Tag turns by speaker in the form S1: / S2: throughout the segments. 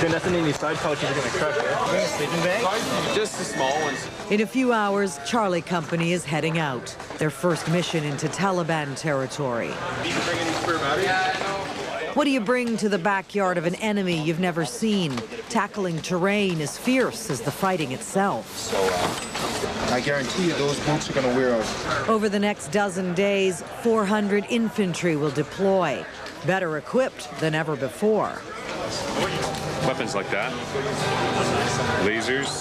S1: Okay, nothing in these side pouches are gonna crack it. Sleeping bag?
S2: Just the small ones.
S3: In a few hours, Charlie Company is heading out. Their first mission into Taliban territory. What do you bring to the backyard of an enemy you've never seen? Tackling terrain as fierce as the fighting itself.
S4: So I guarantee you those boots are going to wear out.
S3: Over the next dozen days, 400 infantry will deploy, better equipped than ever before.
S5: Weapons like that, lasers,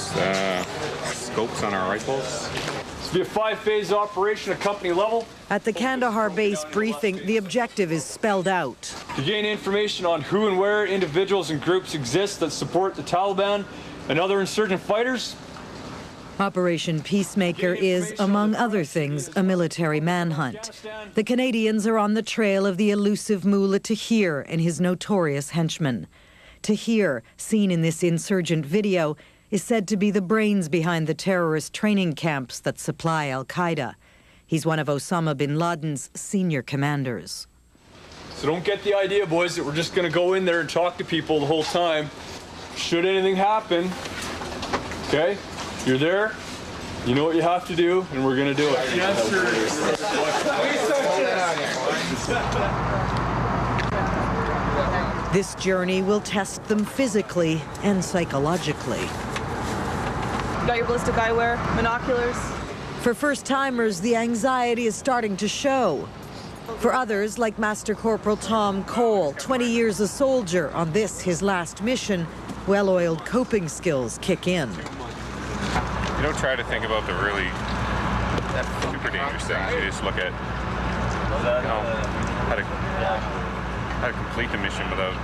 S5: scopes on our rifles.
S6: This will be a 5-phase operation at company level.
S3: At the Kandahar base briefing, the objective is spelled out.
S6: To gain information on who and where individuals and groups exist that support the Taliban and other insurgent fighters.
S3: Operation Peacemaker is, among other things, a military manhunt. The Canadians are on the trail of the elusive Mullah Tahir and his notorious henchmen. Tahir, seen in this insurgent video, is said to be the brains behind the terrorist training camps that supply al-Qaeda. He's one of Osama bin Laden's senior commanders.
S6: So don't get the idea, boys, that we're just going to go in there and talk to people the whole time. Should anything happen, okay, you're there, you know what you have to do, and we're going to do it. Yes, sir.
S3: This journey will test them physically and psychologically.
S7: Got your ballistic eyewear, binoculars?
S3: For first-timers, the anxiety is starting to show. For others, like Master Corporal Tom Cole, 20 years a soldier on this, his last mission, well-oiled coping skills kick in.
S5: You don't try to think about the really super dangerous things. You just look at, how to complete the mission without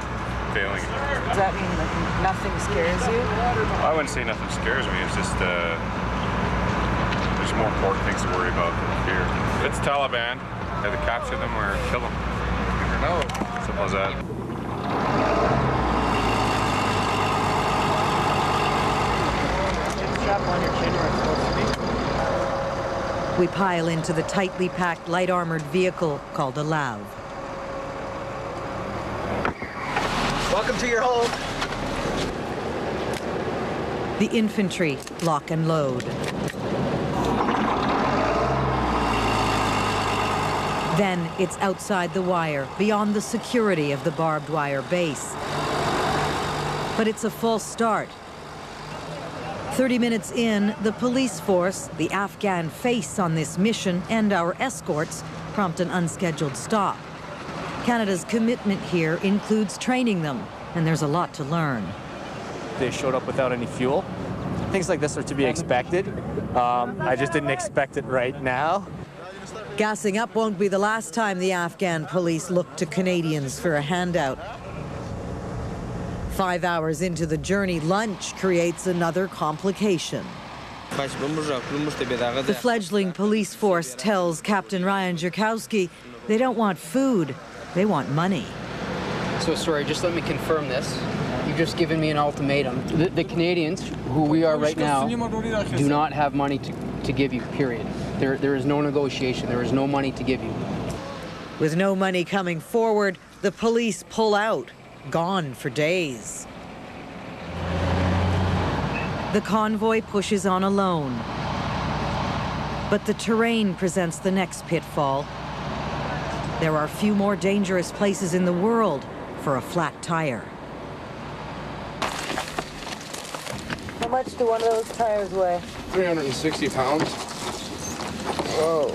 S5: failing.
S7: Does that mean like nothing scares you?
S5: I wouldn't say nothing scares me. It's just there's more important things to worry about than fear. If it's Taliban, either capture them or kill them. No, simple as that.
S3: We pile into the tightly packed, light-armored vehicle called a LAV.
S1: Welcome to your home.
S3: The infantry lock and load. Then it's outside the wire, beyond the security of the barbed wire base. But it's a false start. 30 minutes in, the police force, the Afghan face on this mission, and our escorts prompt an unscheduled stop. Canada's commitment here includes training them, and there's a lot to learn.
S1: They showed up without any fuel. Things like this are to be expected. I just didn't expect it right now.
S3: Gassing up won't be the last time the Afghan police look to Canadians for a handout. 5 hours into the journey, lunch creates another complication. The fledgling police force tells Captain Ryan Jerkowski they don't want food, they want money.
S8: So sorry, just let me confirm this. You've just given me an ultimatum. The Canadians, who we are right now, do not have money to give you, period. There is no negotiation, there is no money to give you.
S3: With no money coming forward, the police pull out, gone for days. The convoy pushes on alone. But the terrain presents the next pitfall. There are few more dangerous places in the world for a flat tire.
S7: How much do one of those tires weigh?
S4: 360 pounds.
S7: Whoa.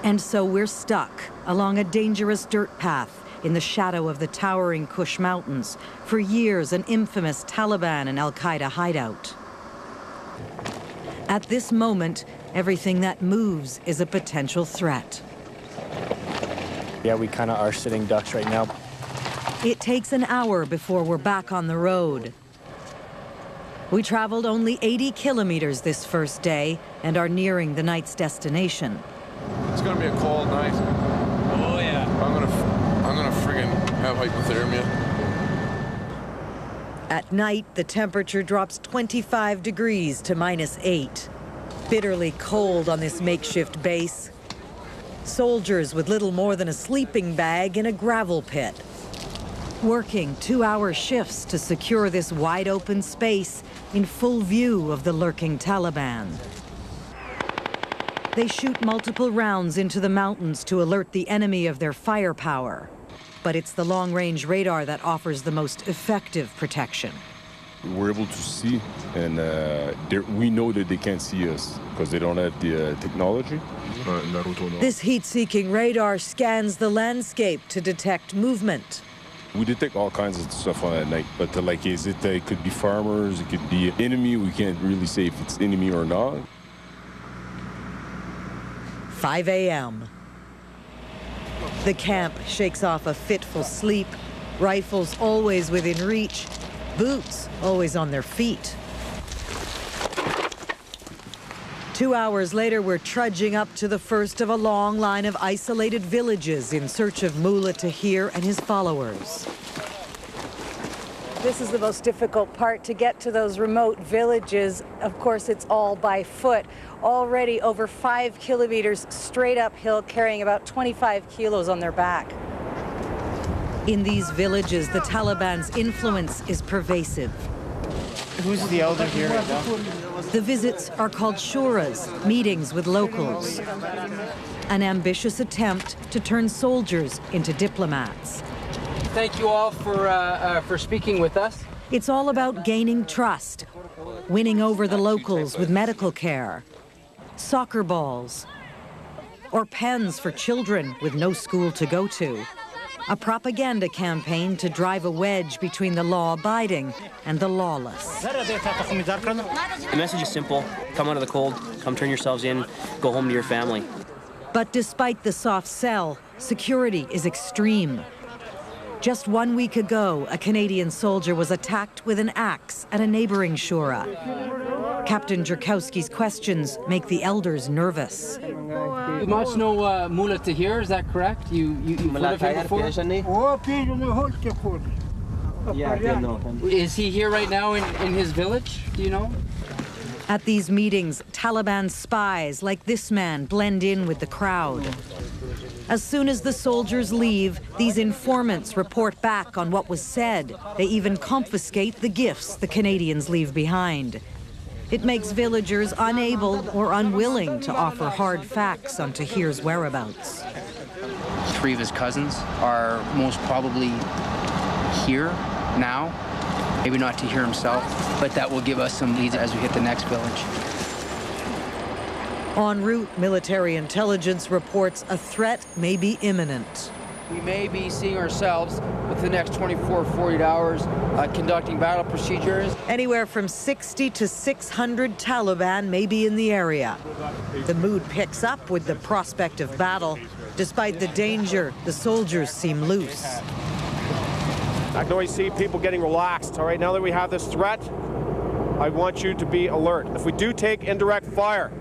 S3: And so we're stuck along a dangerous dirt path in the shadow of the towering Kush Mountains, for years an infamous Taliban and al-Qaeda hideout. At this moment, everything that moves is a potential threat.
S1: Yeah, we kind of are sitting ducks right now.
S3: It takes an hour before we're back on the road. We traveled only 80 kilometers this first day and are nearing the night's destination.
S4: It's gonna be a cold night.
S1: Oh yeah.
S4: I'm gonna friggin' have hypothermia.
S3: At night, the temperature drops 25 degrees to -8. Bitterly cold on this makeshift base. Soldiers with little more than a sleeping bag in a gravel pit. working 2-hour shifts to secure this wide-open space in full view of the lurking Taliban. They shoot multiple rounds into the mountains to alert the enemy of their firepower. But it's the long-range radar that offers the most effective protection.
S2: We're able to see, and we know that they can't see us because they don't have the technology.
S3: This heat-seeking radar scans the landscape to detect movement.
S2: We detect all kinds of stuff on at night, but it could be farmers, it could be enemy. We can't really say if it's enemy or not.
S3: 5 a.m. The camp shakes off a fitful sleep, rifles always within reach, boots always on their feet. 2 hours later, we're trudging up to the first of a long line of isolated villages in search of Mullah Tahir and his followers. This is the most difficult part, to get to those remote villages. Of course, it's all by foot. Already over 5 kilometers straight uphill, carrying about 25 kilos on their back. In these villages, the Taliban's influence is pervasive.
S4: Who's the elder here right now?
S3: The visits are called shuras, meetings with locals. An ambitious attempt to turn soldiers into diplomats.
S8: Thank you all for speaking with us.
S3: It's all about gaining trust, winning over the locals with medical care, soccer balls, or pens for children with no school to go to. A propaganda campaign to drive a wedge between the law-abiding and the lawless.
S9: The message is simple. Come out of the cold, come turn yourselves in, go home to your family.
S3: But despite the soft sell, security is extreme. Just 1 week ago, a Canadian soldier was attacked with an axe at a neighboring shura. Captain Jerkowski's questions make the elders nervous.
S8: You must know Mullah Tahir, is that correct? You've heard of him before? Is he here right now in his village? Do you know?
S3: At these meetings, Taliban spies like this man blend in with the crowd. As soon as the soldiers leave, these informants report back on what was said. They even confiscate the gifts the Canadians leave behind. It makes villagers unable or unwilling to offer hard facts on Tahir's whereabouts.
S8: 3 of his cousins are most probably here now. Maybe not Tahir himself, but that will give us some leads as we hit the next village.
S3: En route, military intelligence reports a threat may be imminent.
S8: We may be seeing ourselves within the next 24 or 48 hours conducting battle procedures.
S3: Anywhere from 60 to 600 Taliban may be in the area. The mood picks up with the prospect of battle. Despite the danger, the soldiers seem loose.
S10: I can always see people getting relaxed. All right, now that we have this threat, I want you to be alert. If we do take indirect fire,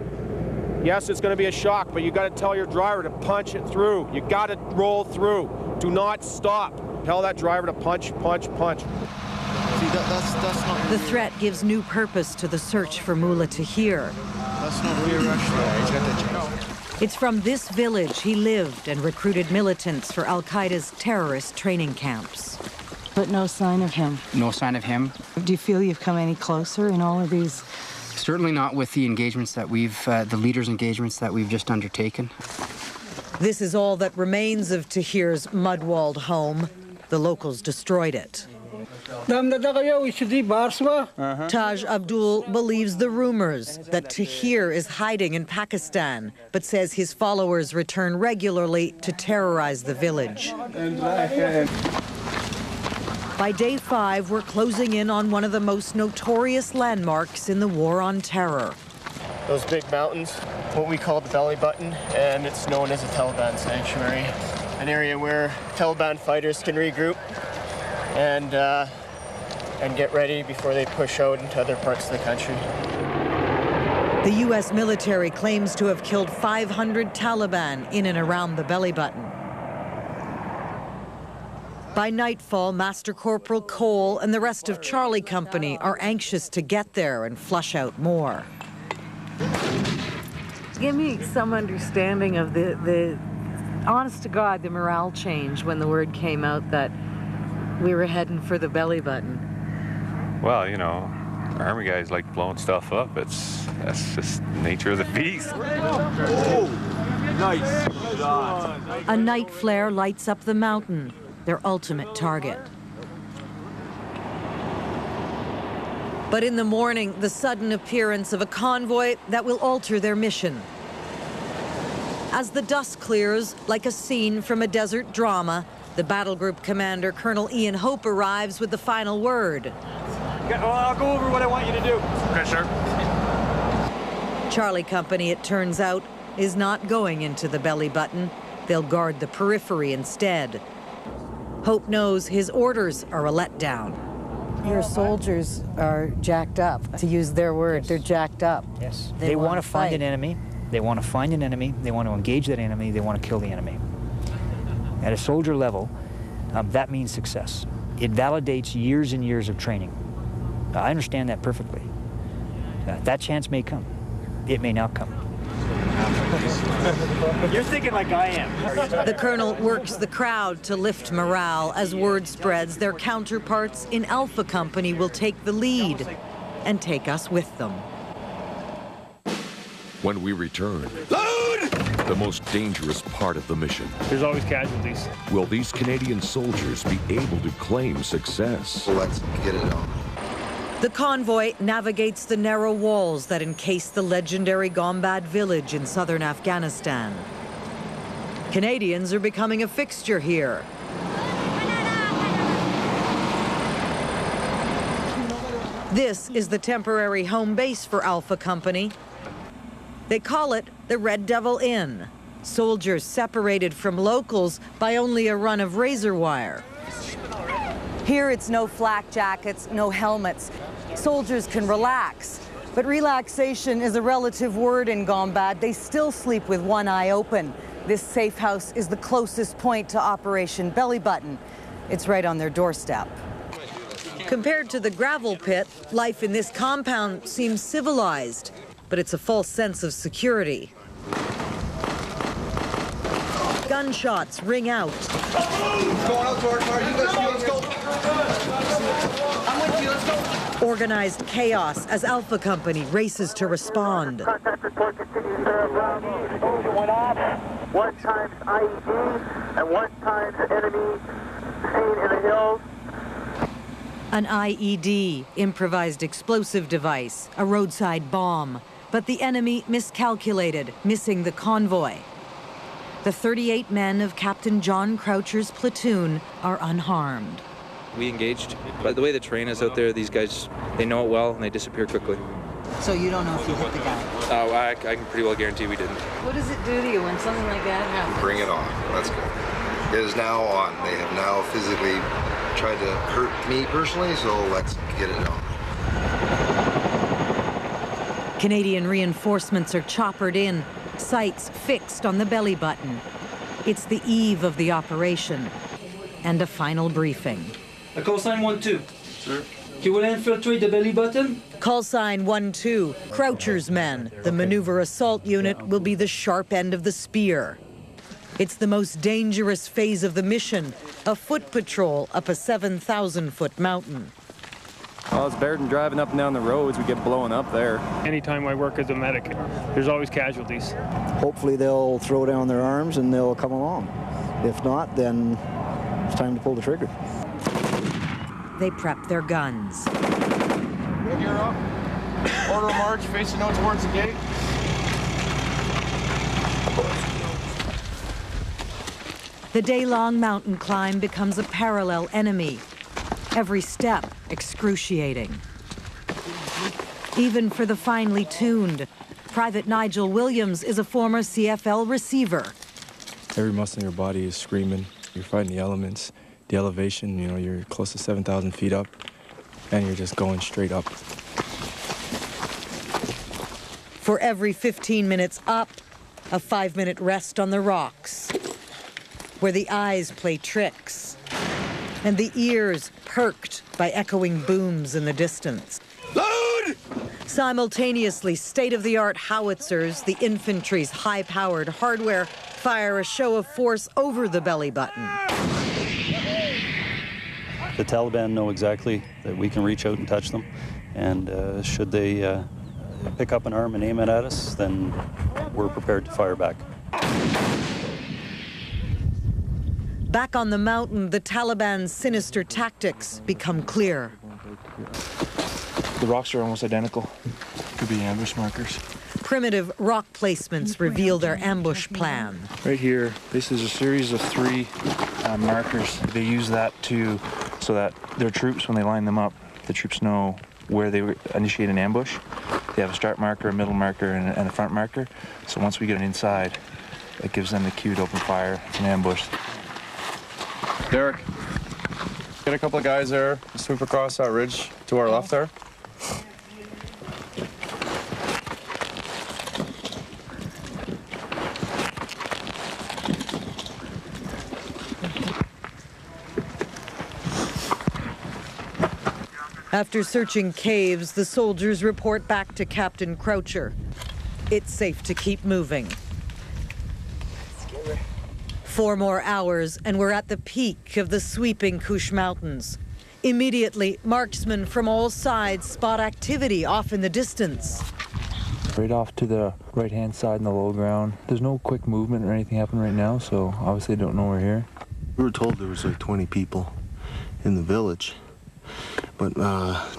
S10: yes, it's going to be a shock, but you got to tell your driver to punch it through. You got to roll through. Do not stop. Tell that driver to punch, punch, punch.
S4: See, that's not
S3: The threat gives new purpose to the search for Mullah Tahir.
S4: That's not real Russia.
S3: It's from this village he lived and recruited militants for Al-Qaeda's terrorist training camps.
S11: But no sign of him.
S8: No sign of him.
S11: Do you feel you've come any closer in all of these?
S8: Certainly not with the engagements that the leaders' engagements that we've just undertaken.
S3: This is all that remains of Tahir's mud-walled home. The locals destroyed it. Taj Abdul believes the rumors that Tahir is hiding in Pakistan, but says his followers return regularly to terrorize the village. By day 5, we're closing in on one of the most notorious landmarks in the war on terror.
S12: Those big mountains, what we call the belly button, and it's known as a Taliban sanctuary, an area where Taliban fighters can regroup and get ready before they push out into other parts of the country.
S3: The U.S. military claims to have killed 500 Taliban in and around the belly button. By nightfall, Master Corporal Cole and the rest of Charlie Company are anxious to get there and flush out more. Give me some understanding of the honest to God, the morale change when the word came out that we were heading for the belly button.
S5: Well, you know, Army guys like blowing stuff up. That's just nature of the beast.
S10: Oh, nice shot.
S3: A night flare lights up the mountain, their ultimate target. But in the morning, the sudden appearance of a convoy that will alter their mission. As the dust clears, like a scene from a desert drama, the battle group commander, Colonel Ian Hope, arrives with the final word.
S10: Well, I'll go over what I want you to do.
S5: Okay, sir.
S3: Charlie Company, it turns out, is not going into the belly button. They'll guard the periphery instead. Hope knows his orders are a letdown.
S11: Your soldiers are jacked up, to use their word. They're jacked up.
S13: Yes. They want to find an enemy. They want to find an enemy. They want to engage that enemy. They want to kill the enemy. At a soldier level, that means success. It validates years and years of training. I understand that perfectly. That chance may come. It may not come.
S10: You're thinking like I am.
S3: The colonel works the crowd to lift morale. As word spreads, their counterparts in Alpha Company will take the lead and take us with them.
S14: When we return, the most dangerous part of the mission.
S6: There's always casualties.
S14: Will these Canadian soldiers be able to claim success?
S4: Let's get it on.
S3: The convoy navigates the narrow walls that encase the legendary Gombad village in southern Afghanistan. Canadians are becoming a fixture here. This is the temporary home base for Alpha Company. They call it the Red Devil Inn. Soldiers separated from locals by only a run of razor wire.
S15: Here it's no flak jackets, no helmets. Soldiers can relax. But relaxation is a relative word in Gombad. They still sleep with one eye open. This safe house is the closest point to Operation Belly Button. It's right on their doorstep.
S3: Compared to the gravel pit, life in this compound seems civilized, but it's a false sense of security. Gunshots ring out.
S4: Going out to our car. You guys, let's go. I'm with you. Let's go.
S3: Organized chaos as Alpha Company races to respond.
S16: Contact report continues, sir. Explosion went off. 1 times IED and 1 times enemy seen in the hills.
S3: An IED, improvised explosive device, a roadside bomb. But the enemy miscalculated, missing the convoy. The 38 men of Captain John Croucher's platoon are unharmed.
S17: We engaged. By the way the terrain is out there, these guys, they know it well and they disappear quickly.
S11: So you don't know if you hit the guy?
S17: Oh, I can pretty well guarantee we didn't.
S11: What does it do to you when something like that happens?
S4: Bring it on. Let's go. It is now on. They have now physically tried to hurt me personally, so let's get it on.
S3: Canadian reinforcements are choppered in, sights fixed on the belly button. It's the eve of the operation and a final briefing.
S18: Call sign 1-2. Sir. You will infiltrate the belly button?
S3: Call sign 1-2, Croucher's men. The maneuver assault unit will be the sharp end of the spear. It's the most dangerous phase of the mission, a foot patrol up a 7,000-foot mountain.
S19: Well, it's better than driving up and down the roads. We get blown up there.
S6: Anytime I work as a medic, there's always casualties.
S20: Hopefully they'll throw down their arms and they'll come along. If not, then it's time to pull the trigger.
S3: They prep their guns.
S10: Gear up. Order of march, facing out towards the gate.
S3: The day-long mountain climb becomes a parallel enemy. Every step excruciating. Even for the finely tuned. Private Nigel Williams is a former CFL receiver.
S21: Every muscle in your body is screaming. You're fighting the elements, the elevation, you know, you're close to 7,000 feet up, and you're just going straight up.
S3: For every 15 minutes up, a 5-minute rest on the rocks, where the eyes play tricks, and the ears perked by echoing booms in the distance. Load! Simultaneously, state-of-the-art howitzers, the infantry's high-powered hardware, fire a show of force over the belly button.
S7: The Taliban know exactly that we can reach out and touch them, and should they pick up an arm and aim it at us, then we're prepared to fire back.
S3: Back on the mountain, the Taliban's sinister tactics become clear.
S22: The rocks are almost identical. Could be ambush markers.
S3: Primitive rock placements reveal their ambush plan.
S22: Right here, this is a series of 3 markers. They use that so that their troops, when they line them up, the troops know where they initiate an ambush. They have a start marker, a middle marker, and a front marker. So once we get inside, it gives them the cue to open fire. It's an ambush.
S19: Derek, get a couple of guys there, swoop across that ridge to our left there.
S3: After searching caves, the soldiers report back to Captain Croucher. It's safe to keep moving. 4 more hours, and we're at the peak of the sweeping Kush Mountains. Immediately, marksmen from all sides spot activity off in the distance.
S22: Right off to the right-hand side in the low ground. There's no quick movement or anything happening right now, so obviously they don't know we're here.
S23: We were told there was like 20 people in the village, but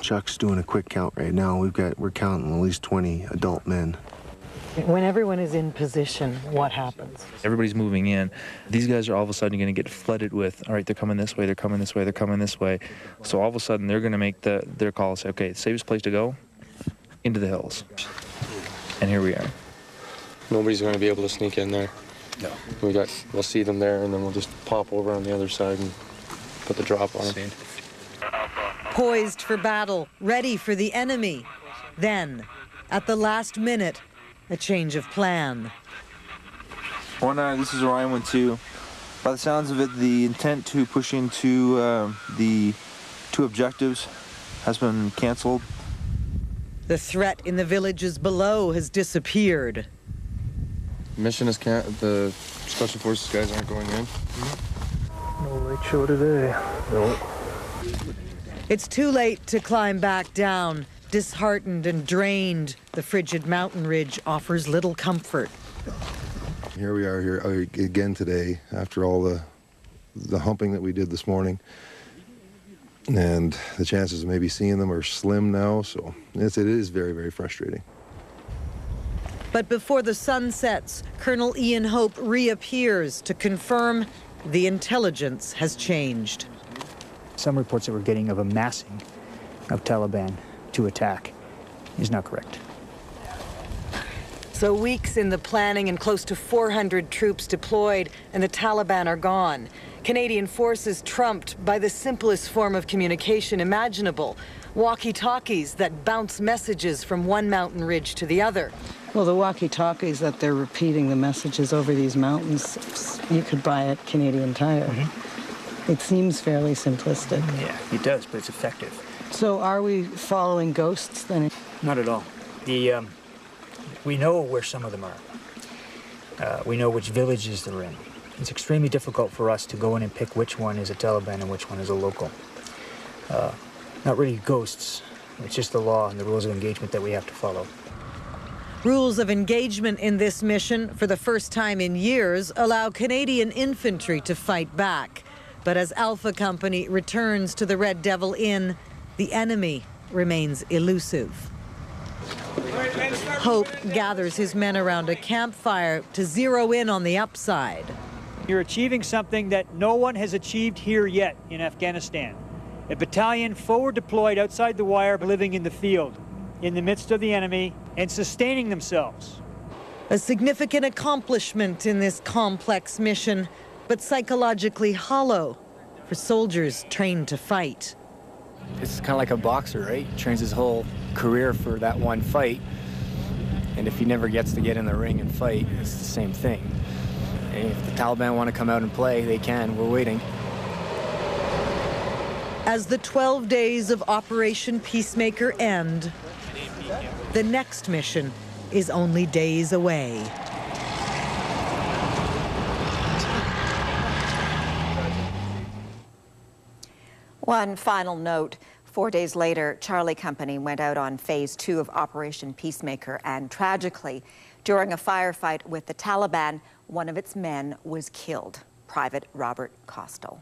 S23: Chuck's doing a quick count right now. We're counting at least 20 adult men.
S11: When everyone is in position, what happens?
S17: Everybody's moving in. These guys are all of a sudden going to get flooded with, all right, they're coming this way, they're coming this way, they're coming this way. So all of a sudden they're going to make their call, say, okay, safest place to go, into the hills. And here we are.
S19: Nobody's going to be able to sneak in there. No. We'll see them there, and then we'll just pop over on the other side and put the drop on them.
S3: Poised for battle, ready for the enemy. Then, at the last minute, a change of plan.
S24: This is Orion 1-2. By the sounds of it, the intent to push into the 2 objectives has been canceled.
S3: The threat in the villages below has disappeared.
S19: Mission is the Special Forces guys aren't going in.
S22: No light show today. No.
S3: It's too late to climb back down. Disheartened and drained, the frigid mountain ridge offers little comfort.
S4: Here we are here again today after all the humping that we did this morning. And the chances of maybe seeing them are slim now, so it is very, very frustrating.
S3: But before the sun sets, Colonel Ian Hope reappears to confirm the intelligence has changed.
S13: Some reports that we're getting of a massing of Taliban to attack is not correct.
S15: So weeks in the planning and close to 400 troops deployed, and the Taliban are gone. Canadian forces trumped by the simplest form of communication imaginable, walkie-talkies that bounce messages from one mountain ridge to the other.
S11: Well, the walkie-talkies that they're repeating the messages over these mountains, you could buy at Canadian Tire. It seems fairly simplistic.
S13: Yeah, it does, but it's effective.
S11: So are we following ghosts then?
S13: Not at all. We know where some of them are. We know which villages they're in. It's extremely difficult for us to go in and pick which one is a Taliban and which one is a local. Not really ghosts. It's just the law and the rules of engagement that we have to follow.
S3: Rules of engagement in this mission, for the first time in years, allow Canadian infantry to fight back. But as Alpha Company returns to the Red Devil Inn, the enemy remains elusive. Hope gathers his men around a campfire to zero in on the upside.
S13: You're achieving something that no one has achieved here yet in Afghanistan. A battalion forward deployed outside the wire, living in the field, in the midst of the enemy, and sustaining themselves.
S3: A significant accomplishment in this complex mission, but psychologically hollow for soldiers trained to fight.
S25: It's kind of like a boxer, right? He trains his whole career for that one fight, and if he never gets to get in the ring and fight, it's the same thing. And if the Taliban want to come out and play, they can. We're waiting.
S3: As the 12 days of Operation Peacemaker end, the next mission is only days away.
S1: One final note. 4 days later, Charlie Company went out on phase 2 of Operation Peacemaker, and tragically, during a firefight with the Taliban, one of its men was killed, Private Robert Costello.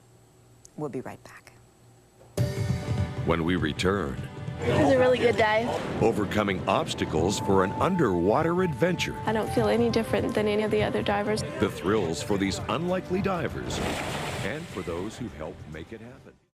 S1: We'll be right back.
S14: When we return,
S2: It was a really good dive.
S14: overcoming obstacles for an underwater adventure.
S2: I don't feel any different than any of the other divers.
S14: The thrills for these unlikely divers and for those who help make it happen.